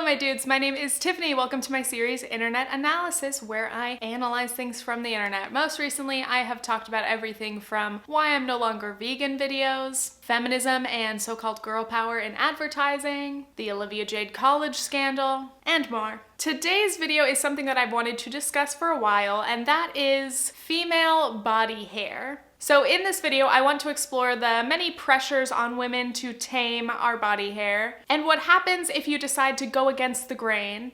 my dudes, my name is Tiffany. Welcome to my series Internet Analysis, where I analyze things from the internet. Most recently, I have talked about everything from why I'm no longer vegan videos, feminism and so-called girl power in advertising, the Olivia Jade college scandal, and more. Today's video is something that I've wanted to discuss for a while, and that is female body hair. So in this video, I want to explore the many pressures on women to tame our body hair, and what happens if you decide to go against the grain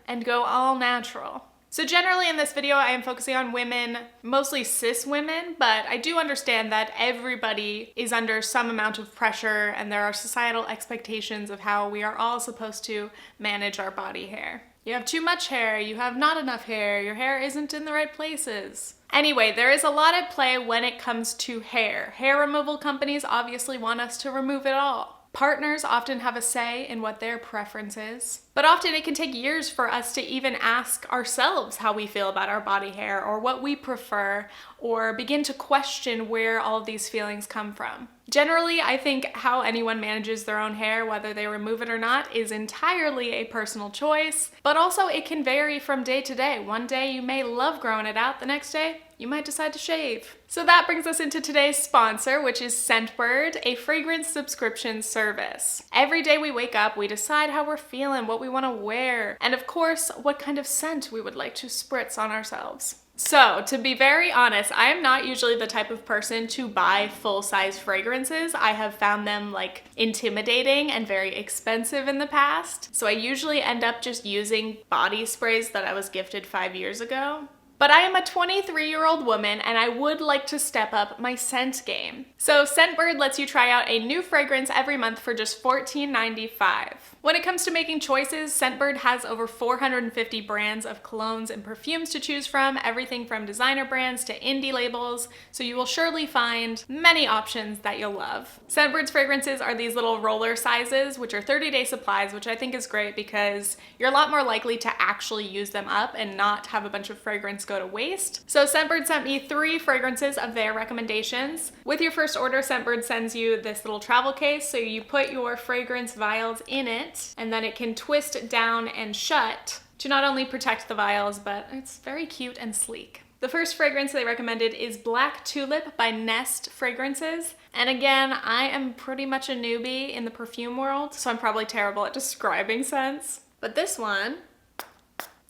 and go all natural. So generally in this video, I am focusing on women, mostly cis women, but I do understand that everybody is under some amount of pressure and there are societal expectations of how we are all supposed to manage our body hair. You have too much hair, you have not enough hair, your hair isn't in the right places. Anyway, there is a lot at play when it comes to hair. Hair removal companies obviously want us to remove it all. Partners often have a say in what their preference is, but often it can take years for us to even ask ourselves how we feel about our body hair or what we prefer, or begin to question where all of these feelings come from. Generally, I think how anyone manages their own hair, whether they remove it or not, is entirely a personal choice, but also it can vary from day to day. One day you may love growing it out, the next day you might decide to shave. So that brings us into today's sponsor, which is Scentbird, a fragrance subscription service. Every day we wake up, we decide how we're feeling, what we want to wear, and of course, what kind of scent we would like to spritz on ourselves. So, to be very honest, I am not usually the type of person to buy full-size fragrances. I have found them intimidating and very expensive in the past. So I usually end up just using body sprays that I was gifted 5 years ago. But I am a 23-year-old woman and I would like to step up my scent game. So Scentbird lets you try out a new fragrance every month for just $14.95. When it comes to making choices, Scentbird has over 450 brands of colognes and perfumes to choose from, everything from designer brands to indie labels, so you will surely find many options that you'll love. Scentbird's fragrances are these little roller sizes, which are 30-day supplies, which I think is great because you're a lot more likely to actually use them up and not have a bunch of fragrance go to waste. So Scentbird sent me 3 fragrances of their recommendations. With your first order, Scentbird sends you this little travel case, so you put your fragrance vials in it, and then it can twist down and shut to not only protect the vials, but it's very cute and sleek. The first fragrance they recommended is Black Tulip by Nest Fragrances. And again, I am pretty much a newbie in the perfume world, so I'm probably terrible at describing scents. But this one,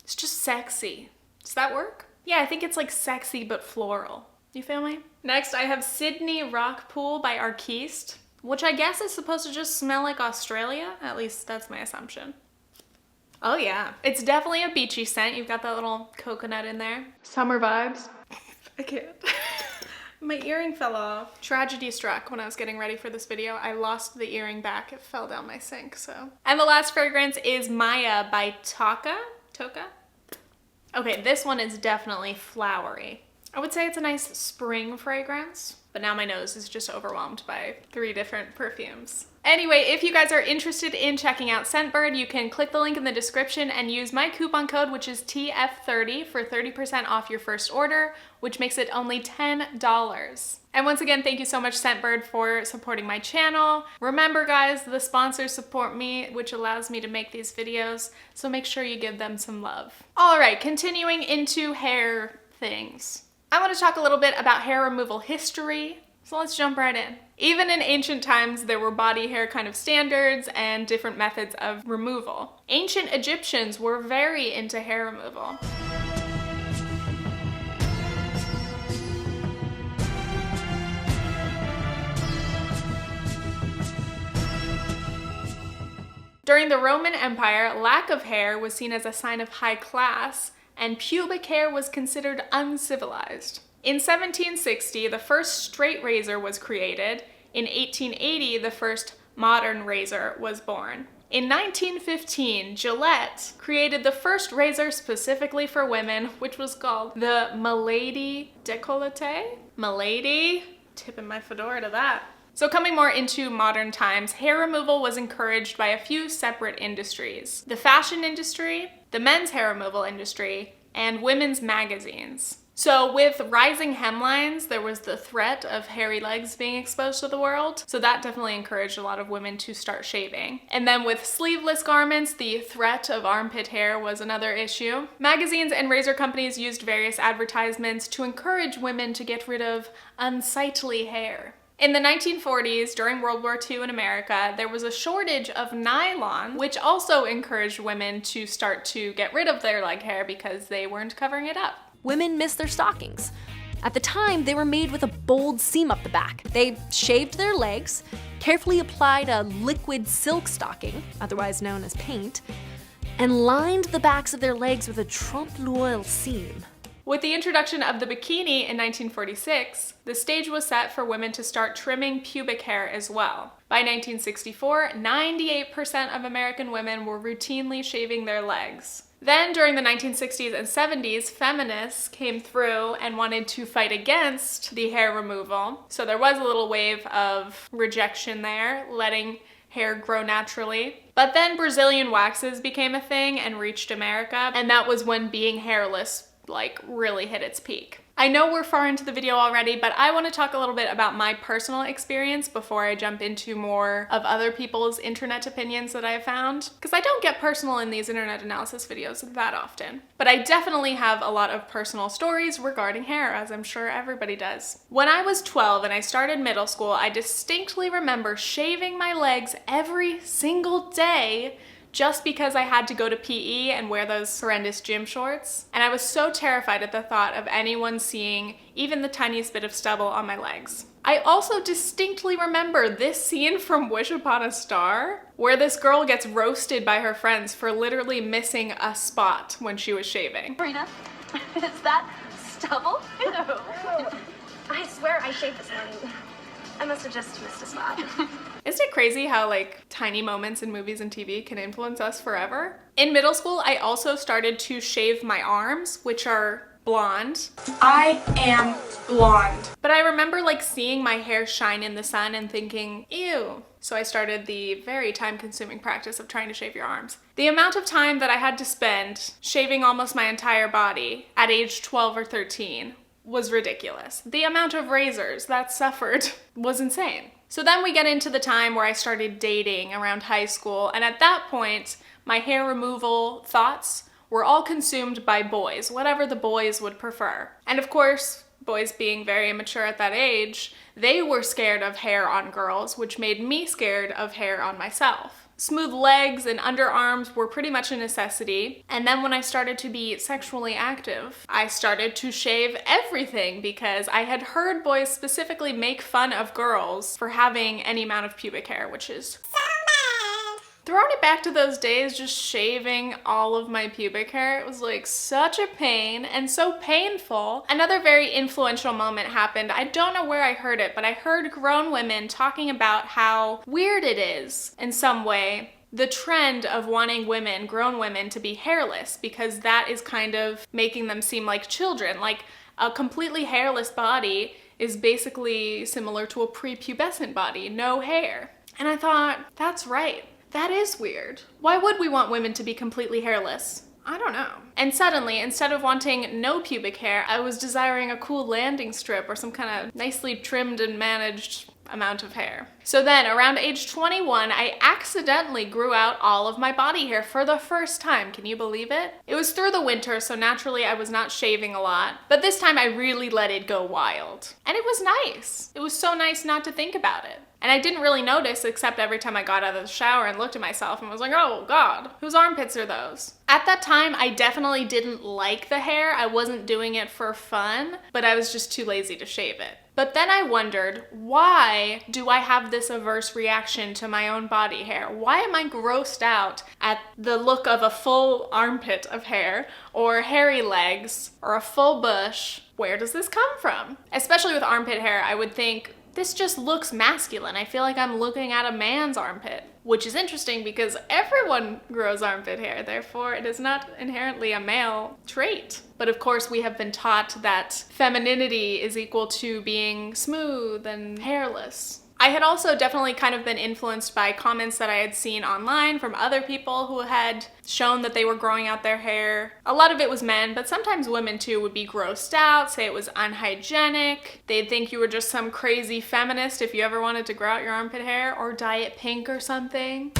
it's just sexy. Does that work? Yeah, I think it's like sexy but floral. You feel me? Next, I have Sydney Rock Pool by Arquiste, which I guess is supposed to just smell like Australia. At least that's my assumption. Oh yeah, it's definitely a beachy scent. You've got that little coconut in there. Summer vibes. I can't. My earring fell off. Tragedy struck when I was getting ready for this video. I lost the earring back. It fell down my sink, so. And the last fragrance is Maya by Toka? Okay, this one is definitely flowery. I would say it's a nice spring fragrance, but now my nose is just overwhelmed by 3 different perfumes. Anyway, if you guys are interested in checking out Scentbird, you can click the link in the description and use my coupon code, which is TF30 for 30% off your first order, which makes it only $10. And once again, thank you so much, Scentbird, for supporting my channel. Remember, guys, the sponsors support me, which allows me to make these videos, so make sure you give them some love. All right, continuing into hair things. I want to talk a little bit about hair removal history, so let's jump right in. Even in ancient times, there were body hair kind of standards and different methods of removal. Ancient Egyptians were very into hair removal. During the Roman Empire, lack of hair was seen as a sign of high class, and pubic hair was considered uncivilized. In 1760, the first straight razor was created. In 1880, the first modern razor was born. In 1915, Gillette created the first razor specifically for women, which was called the Milady Décolleté. Milady? Tipping my fedora to that. So coming more into modern times, hair removal was encouraged by a few separate industries. The fashion industry, the men's hair removal industry, and women's magazines. So with rising hemlines, there was the threat of hairy legs being exposed to the world. So that definitely encouraged a lot of women to start shaving. And then with sleeveless garments, the threat of armpit hair was another issue. Magazines and razor companies used various advertisements to encourage women to get rid of unsightly hair. In the 1940s, during World War II in America, there was a shortage of nylon, which also encouraged women to start to get rid of their leg hair because they weren't covering it up. Women missed their stockings. At the time, they were made with a bold seam up the back. They shaved their legs, carefully applied a liquid silk stocking, otherwise known as paint, and lined the backs of their legs with a trompe l'oeil seam. With the introduction of the bikini in 1946, the stage was set for women to start trimming pubic hair as well. By 1964, 98% of American women were routinely shaving their legs. Then during the 1960s and 70s, feminists came through and wanted to fight against the hair removal. So there was a little wave of rejection there, letting hair grow naturally. But then Brazilian waxes became a thing and reached America, and that was when being hairless really hit its peak. I know we're far into the video already, but I want to talk a little bit about my personal experience before I jump into more of other people's internet opinions that I found, because I don't get personal in these internet analysis videos that often. But I definitely have a lot of personal stories regarding hair, as I'm sure everybody does. When I was 12 and I started middle school, I distinctly remember shaving my legs every single day just because I had to go to PE and wear those horrendous gym shorts. And I was so terrified at the thought of anyone seeing even the tiniest bit of stubble on my legs. I also distinctly remember this scene from Wish Upon a Star, where this girl gets roasted by her friends for literally missing a spot when she was shaving. Sabrina, is that stubble? Ew. I swear I shaved this morning. I must have just missed a spot. Isn't it crazy how tiny moments in movies and TV can influence us forever? In middle school, I also started to shave my arms, which are blonde. I am blonde. But I remember seeing my hair shine in the sun and thinking, ew. So I started the very time-consuming practice of trying to shave your arms. The amount of time that I had to spend shaving almost my entire body at age 12 or 13 was ridiculous. The amount of razors that suffered was insane. So then we get into the time where I started dating around high school, and at that point, my hair removal thoughts were all consumed by boys, whatever the boys would prefer. And of course, boys being very immature at that age, they were scared of hair on girls, which made me scared of hair on myself. Smooth legs and underarms were pretty much a necessity. And then when I started to be sexually active, I started to shave everything because I had heard boys specifically make fun of girls for having any amount of pubic hair, which is so bad. Throwing it back to those days, just shaving all of my pubic hair, it was such a pain and so painful. Another very influential moment happened. I don't know where I heard it, but I heard grown women talking about how weird it is in some way, the trend of wanting women, grown women, to be hairless, because that is kind of making them seem like children. A completely hairless body is basically similar to a prepubescent body, no hair. And I thought, that's right. That is weird. Why would we want women to be completely hairless? I don't know. And suddenly, instead of wanting no pubic hair, I was desiring a cool landing strip or some kind of nicely trimmed and managed amount of hair. So then, around age 21, I accidentally grew out all of my body hair for the first time. Can you believe it? It was through the winter, so naturally I was not shaving a lot. But this time I really let it go wild. And it was nice. It was so nice not to think about it. And I didn't really notice, except every time I got out of the shower and looked at myself and was like, oh God, whose armpits are those? At that time, I definitely didn't like the hair. I wasn't doing it for fun, but I was just too lazy to shave it. But then I wondered, why do I have this averse reaction to my own body hair? Why am I grossed out at the look of a full armpit of hair, or hairy legs, or a full bush? Where does this come from? Especially with armpit hair, I would think, this just looks masculine. I feel like I'm looking at a man's armpit, which is interesting because everyone grows armpit hair, therefore it is not inherently a male trait. But of course we have been taught that femininity is equal to being smooth and hairless. I had also definitely kind of been influenced by comments that I had seen online from other people who had shown that they were growing out their hair. A lot of it was men, but sometimes women too would be grossed out, say it was unhygienic. They'd think you were just some crazy feminist if you ever wanted to grow out your armpit hair or dye it pink or something.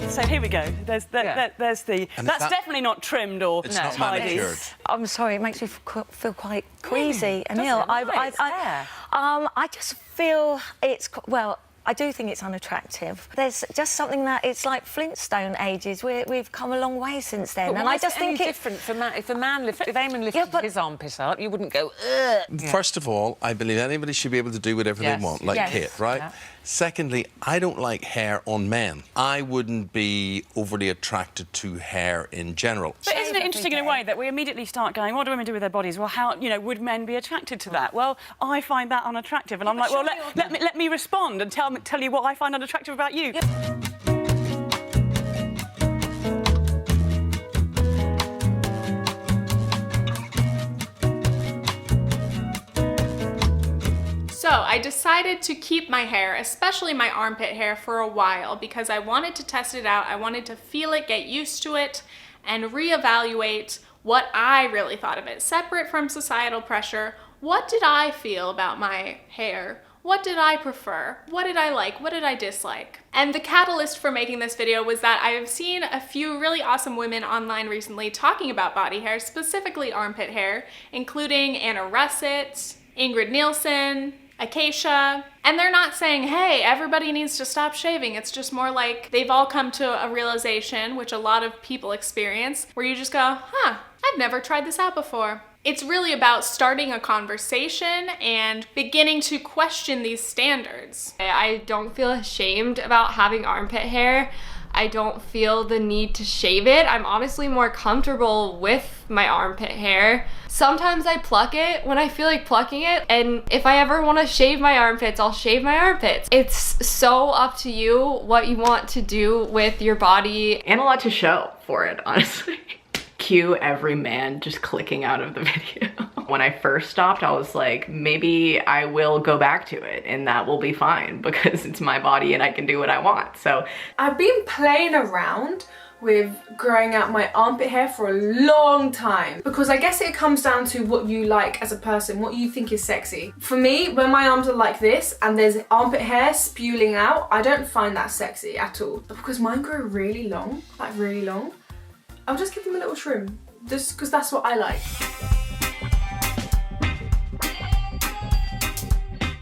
So here we go. There's the. That's definitely not trimmed or not manicured. I'm sorry, it makes me feel quite queasy and ill. I just feel it's well. I do think it's unattractive. There's just something that it's like Flintstone ages. We've come a long way since then, and I just think it's different for if Eamon lifted his armpit up, you wouldn't go. Ugh. First of all, I believe anybody should be able to do whatever they want, like Kit, right? Yeah. Secondly, I don't like hair on men. I wouldn't be overly attracted to hair in general. But isn't it interesting in a way that we immediately start going, what do women do with their bodies? Well, how, would men be attracted to that? Well, I find that unattractive. And I'm like, well, let me respond and tell you what I find unattractive about you. So I decided to keep my hair, especially my armpit hair, for a while because I wanted to test it out. I wanted to feel it, get used to it, and reevaluate what I really thought of it. Separate from societal pressure, what did I feel about my hair? What did I prefer? What did I like? What did I dislike? And the catalyst for making this video was that I have seen a few really awesome women online recently talking about body hair, specifically armpit hair, including Anna Russett, Ingrid Nilsen, Acacia, and they're not saying, hey, everybody needs to stop shaving. It's just more like they've all come to a realization, which a lot of people experience, where you just go, I've never tried this out before. It's really about starting a conversation and beginning to question these standards. I don't feel ashamed about having armpit hair. I don't feel the need to shave it. I'm honestly more comfortable with my armpit hair. Sometimes I pluck it when I feel like plucking it, and if I ever want to shave my armpits, I'll shave my armpits. It's so up to you what you want to do with your body. And a lot to show for it, honestly. Cue every man just clicking out of the video. When I first stopped, I was like, maybe I will go back to it and that will be fine because it's my body and I can do what I want. So I've been playing around with growing out my armpit hair for a long time because I guess it comes down to what you like as a person, what you think is sexy. For me, when my arms are like this and there's armpit hair spewing out, I don't find that sexy at all. But because mine grow really long, like really long, I'll just give them a little trim, just because that's what I like.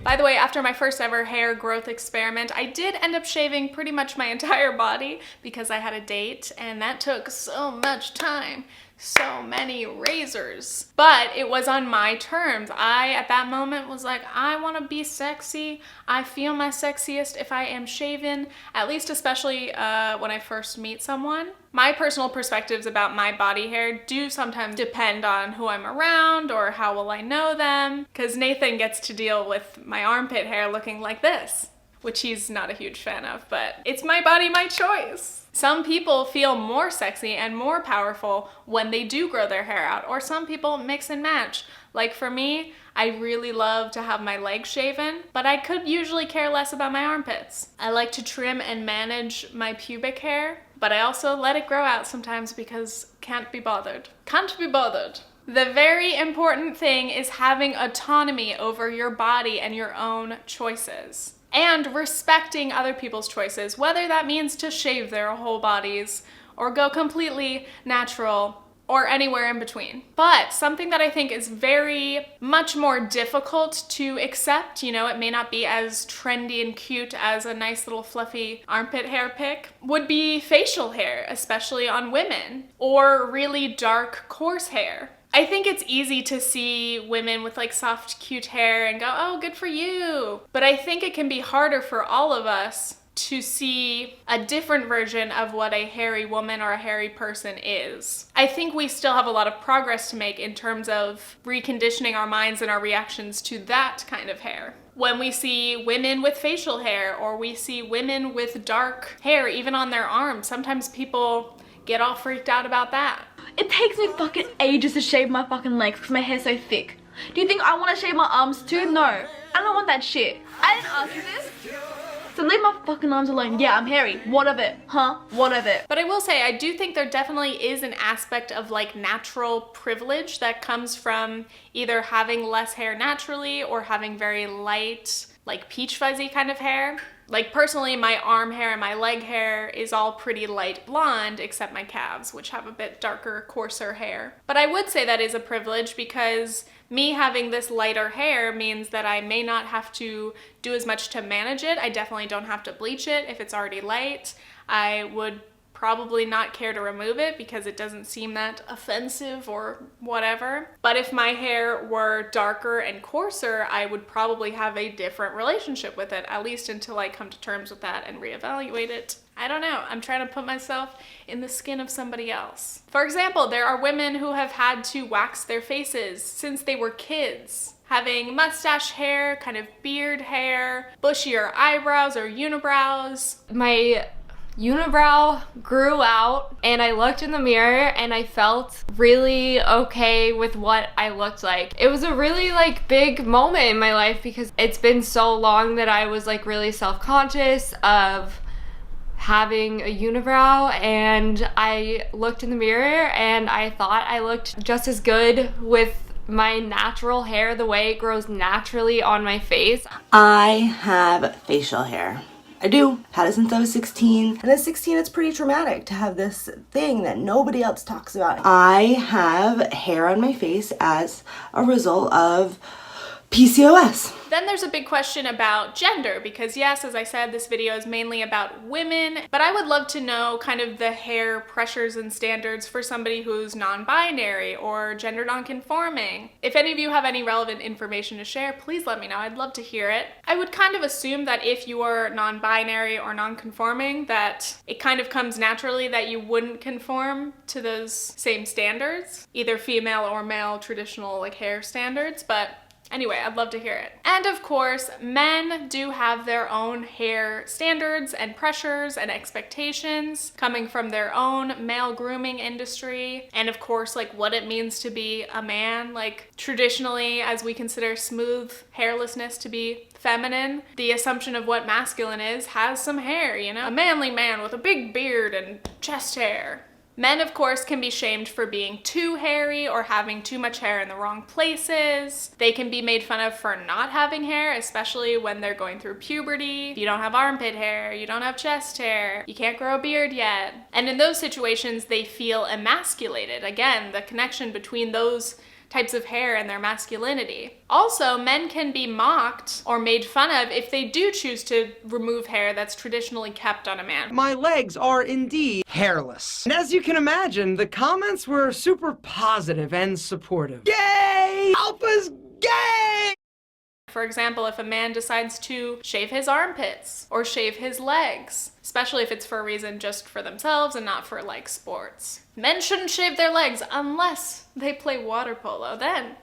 By the way, after my first ever hair growth experiment, I did end up shaving pretty much my entire body because I had a date and that took so much time. So many razors. But it was on my terms. I, at that moment, was like, I want to be sexy. I feel my sexiest if I am shaven, at least especially when I first meet someone. My personal perspectives about my body hair do sometimes depend on who I'm around or how well I know them, because Nathan gets to deal with my armpit hair looking like this, which he's not a huge fan of, but it's my body, my choice. Some people feel more sexy and more powerful when they do grow their hair out, or some people mix and match. Like for me, I really love to have my legs shaven, but I could usually care less about my armpits. I like to trim and manage my pubic hair, but I also let it grow out sometimes because can't be bothered. Can't be bothered. The very important thing is having autonomy over your body and your own choices. And respecting other people's choices, whether that means to shave their whole bodies or go completely natural or anywhere in between. But something that I think is very much more difficult to accept, it may not be as trendy and cute as a nice little fluffy armpit hair pic, would be facial hair, especially on women, or really dark, coarse hair. I think it's easy to see women with like soft, cute hair and go, oh, good for you. But I think it can be harder for all of us to see a different version of what a hairy woman or a hairy person is. I think we still have a lot of progress to make in terms of reconditioning our minds and our reactions to that kind of hair. When we see women with facial hair or we see women with dark hair, even on their arms, sometimes people get all freaked out about that. It takes me fucking ages to shave my fucking legs because my hair's so thick. Do you think I want to shave my arms too? No. I don't want that shit. I didn't ask you this. So leave my fucking arms alone. Yeah, I'm hairy. What of it? Huh? What of it? But I will say, I do think there definitely is an aspect of like natural privilege that comes from either having less hair naturally or having very light, like peach fuzzy kind of hair. Like personally, my arm hair and my leg hair is all pretty light blonde, except my calves, which have a bit darker, coarser hair. But I would say that is a privilege because me having this lighter hair means that I may not have to do as much to manage it. I definitely don't have to bleach it if it's already light. I would probably not care to remove it because it doesn't seem that offensive or whatever. But if my hair were darker and coarser, I would probably have a different relationship with it, at least until I come to terms with that and reevaluate it. I don't know, I'm trying to put myself in the skin of somebody else. For example, there are women who have had to wax their faces since they were kids, having mustache hair, kind of beard hair, bushier eyebrows or unibrows. My unibrow grew out and I looked in the mirror and I felt really okay with what I looked like. It was a really like big moment in my life because it's been so long that I was like really self-conscious of having a unibrow, and I looked in the mirror and I thought I looked just as good with my natural hair, the way it grows naturally on my face. I have facial hair. I do. Had it since I was 16. And at 16, it's pretty traumatic to have this thing that nobody else talks about. I have hair on my face as a result of PCOS. Then there's a big question about gender because yes, as I said, this video is mainly about women, but I would love to know kind of the hair pressures and standards for somebody who's non-binary or gender non-conforming. If any of you have any relevant information to share, please let me know. I'd love to hear it. I would kind of assume that if you are non-binary or non-conforming, that it kind of comes naturally that you wouldn't conform to those same standards, either female or male traditional like hair standards, but anyway, I'd love to hear it. And of course, men do have their own hair standards and pressures and expectations coming from their own male grooming industry. And of course, like what it means to be a man. Like traditionally, as we consider smooth hairlessness to be feminine, the assumption of what masculine is has some hair, you know? A manly man with a big beard and chest hair. Men, of course, can be shamed for being too hairy or having too much hair in the wrong places. They can be made fun of for not having hair, especially when they're going through puberty. If you don't have armpit hair, you don't have chest hair, you can't grow a beard yet. And in those situations, they feel emasculated. Again, the connection between those types of hair and their masculinity. Also, men can be mocked or made fun of if they do choose to remove hair that's traditionally kept on a man. My legs are indeed hairless. And as you can imagine, the comments were super positive and supportive. Yay! Alpha's gay! For example, if a man decides to shave his armpits or shave his legs, especially if it's for a reason just for themselves and not for like sports. Men shouldn't shave their legs unless they play water polo. Then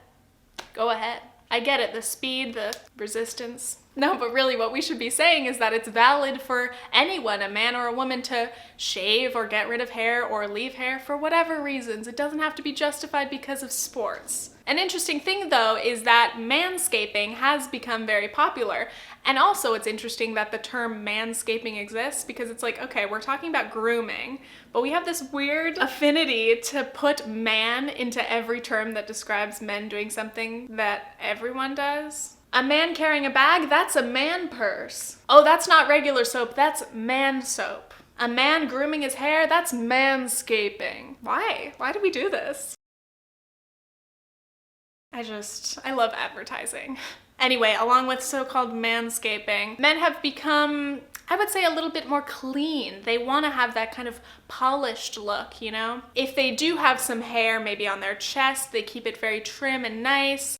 go ahead. I get it, the speed, the resistance. No, but really what we should be saying is that it's valid for anyone, a man or a woman, to shave or get rid of hair or leave hair for whatever reasons. It doesn't have to be justified because of sports. An interesting thing though is that manscaping has become very popular. And also it's interesting that the term manscaping exists because it's like, okay, we're talking about grooming, but we have this weird affinity to put man into every term that describes men doing something that everyone does. A man carrying a bag, that's a man purse. Oh, that's not regular soap, that's man soap. A man grooming his hair, that's manscaping. Why? Why do we do this? I love advertising. Anyway, along with so-called manscaping, men have become, I would say, a little bit more clean. They want to have that kind of polished look, you know? If they do have some hair maybe on their chest, they keep it very trim and nice.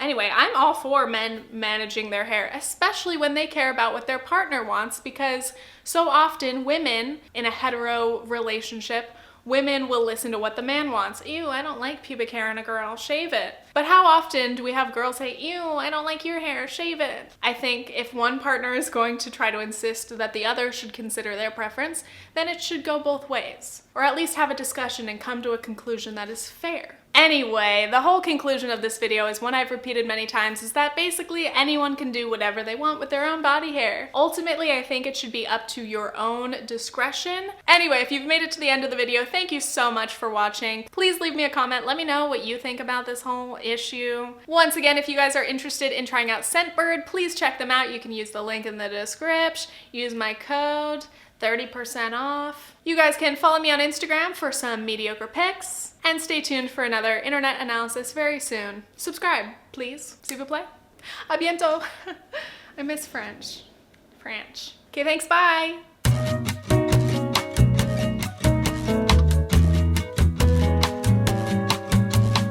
Anyway, I'm all for men managing their hair, especially when they care about what their partner wants, because so often women in a hetero relationship women will listen to what the man wants. Ew, I don't like pubic hair in a girl, shave it. But how often do we have girls say, ew, I don't like your hair, shave it? I think if one partner is going to try to insist that the other should consider their preference, then it should go both ways. Or at least have a discussion and come to a conclusion that is fair. Anyway, the whole conclusion of this video is one I've repeated many times, is that basically anyone can do whatever they want with their own body hair. Ultimately, I think it should be up to your own discretion. Anyway, if you've made it to the end of the video, thank you so much for watching. Please leave me a comment. Let me know what you think about this whole issue. Once again, if you guys are interested in trying out Scentbird, please check them out. You can use the link in the description. Use my code. 30% off. You guys can follow me on Instagram for some mediocre pics, and stay tuned for another internet analysis very soon. Subscribe, please. S'il vous plaît. À bientôt. I miss French. Okay, thanks, bye.